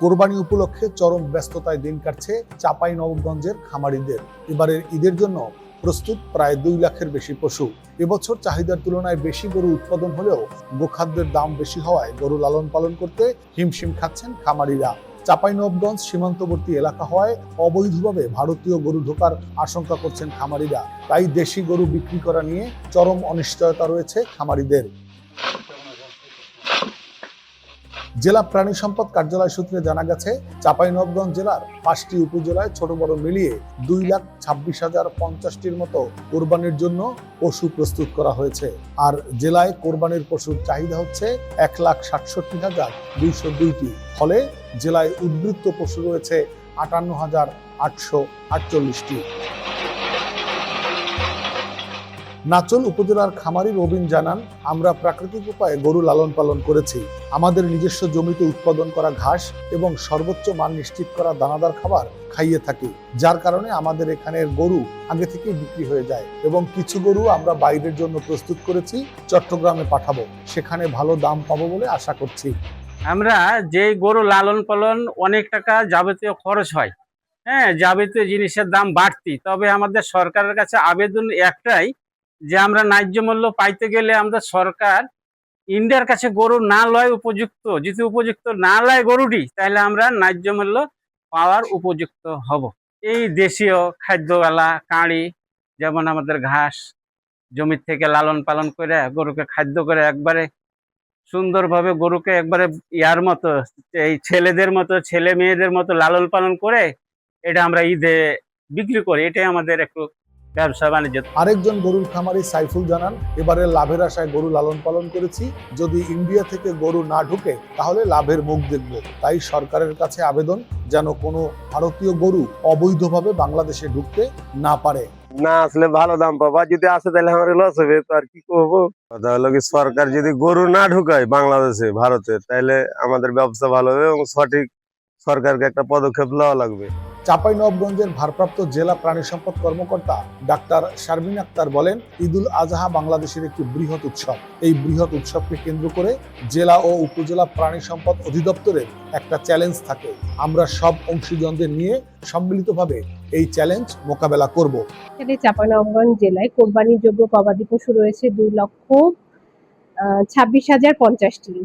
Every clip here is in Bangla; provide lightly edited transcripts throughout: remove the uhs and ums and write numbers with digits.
কোরবানি উপলক্ষে চরম ব্যস্ততায় দিন কাটছে চাঁপাইনবাবগঞ্জের খামারিদের। এবারের ঈদের জন্য প্রস্তুত প্রায় 2 লাখের বেশি পশু। এবছর চাহিদার তুলনায় বেশি গরু উৎপাদন হলেও গোখাদ্যের দাম বেশি হওয়ায় গরু লালন পালন করতে হিমশিম খাচ্ছেন খামারিরা। চাঁপাইনবাবগঞ্জ সীমান্তবর্তী এলাকা হওয়ায় অবৈধভাবে ভারতীয় গরু ঢোকার আশঙ্কা করছেন খামারিরা। তাই দেশি গরু বিক্রি করা নিয়ে চরম অনিশ্চয়তা রয়েছে খামারিদের। জেলা প্রাণী সম্পদ কার্যালয় সূত্রে জানা গেছে, চাঁপাইনবাবগঞ্জ জেলার 5টি উপজেলায় ছোট বড় মিলিয়ে 2,26,050টির মতো কোরবানির জন্য পশু প্রস্তুত করা হয়েছে। আর জেলায় কোরবানির পশুর চাহিদা হচ্ছে 1,67,202টি। ফলে জেলায় উদ্বৃত্ত পশু রয়েছে 58,848টি। নাচল উপজেলার খামারি রবিন জানান, আমরা প্রাকৃতিক উপায়ে গরু লালন পালন করেছি। আমাদের নিজস্ব জমিতে উৎপাদন করা ঘাস এবং সর্বোচ্চ মান নিশ্চিত করা দানাদার খাবার খাইয়ে থাকি, যার কারণে আমাদের এখানের গরু আগে থেকেই বিক্রি হয়ে যায় এবং কিছু গরু আমরা বাইরের জন্য প্রস্তুত করেছি, চট্টগ্রামে পাঠাবো, সেখানে ভালো দাম পাবো বলে আশা করছি। আমরা যে গরু লালন পালন অনেক টাকা যাবতীয় খরচ হয়, হ্যাঁ, যাবতীয় জিনিসের দাম বাড়তি। তবে আমাদের সরকারের কাছে আবেদন একটাই, যে আমরা ন্যায্য মূল্য পাইতে গেলে আমরা সরকার ইন্ডিয়ার কাছে গরু না লয় উপযুক্ত, যদি উপযুক্ত না লয় গরুটি, তাহলে আমরা ন্যায্য মূল্য পাওয়ার উপযুক্ত হব। এই দেশীয় খাদ্যওয়ালা কাঁড়ি, যেমন আমাদের ঘাস জমির থেকে লালন পালন করে গরুকে খাদ্য করে একবারে সুন্দরভাবে গরুকে একবারে ইয়ার মতো, এই ছেলেদের মতো, ছেলে মেয়েদের মতো লালন পালন করে এটা আমরা ঈদে বিক্রি করি। এটাই আমাদের একটু ব্যবসা বাণিজ্য। আরেকজন গরুর খামারি সাইফুল জানান, এবারে লাভের আশায় গরু লালন পালন করেছি। যদি ইন্ডিয়া থেকে গরু না ঢুকে তাহলে লাভের মুখ দেখব। তাই সরকারের কাছে আবেদন, যেন কোনো ভারতীয় গরু অবৈধভাবে বাংলাদেশে ঢুকতে না পারে। না আসলে ভালো দাম পাবা, যদি আসে তাহলে আমার লস হবে, তো আর কি করবো। কথা হলো কি, সরকার যদি গরু না ঢুকায় বাংলাদেশে ভারতে, তাহলে আমাদের ব্যবসা ভালো হবে এবং সঠিক সরকারকে একটা পদক্ষেপ নেওয়া লাগবে। চাঁপাইনবাবগঞ্জের ভারপ্রাপ্ত জেলা প্রাণী সম্পদ কর্মকর্তা ডাক্তার শারমিন আক্তার বলেন, ঈদুল আজহা বাংলাদেশের একটি বৃহৎ উৎসব। এই বৃহৎ উৎসবকে কেন্দ্র করে জেলা ও উপজেলা প্রাণী সম্পদ অধিদপ্তরের একটা চ্যালেঞ্জ থাকে। আমরা সব অংশীজনদের নিয়ে সম্মিলিতভাবে এই চ্যালেঞ্জ মোকাবেলা করব। চাঁপাইনবাবগঞ্জ জেলায় কোরবানির যোগ্য গবাদি পশু রয়েছে 2,26,050টি।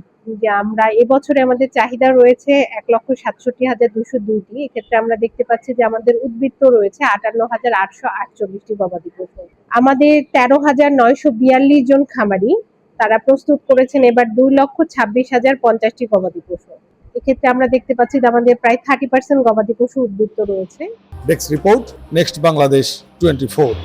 যে আমরা এবছরে আমাদের চাহিদা রয়েছে 1,67,202টি। এক্ষেত্রে আমরা দেখতে পাচ্ছি যে আমাদের উদ্বৃত্ত রয়েছে 58,848টি গবাদি পশু। আমাদের 13,942 জন খামারি তারা প্রস্তুত করেছেন এবার 2,26,050টি গবাদি পশু। এক্ষেত্রে আমরা দেখতে পাচ্ছি যে আমাদের প্রায় 30% গবাদি পশু উদ্বৃত্ত রয়েছে। Desk report, next Bangladesh 24।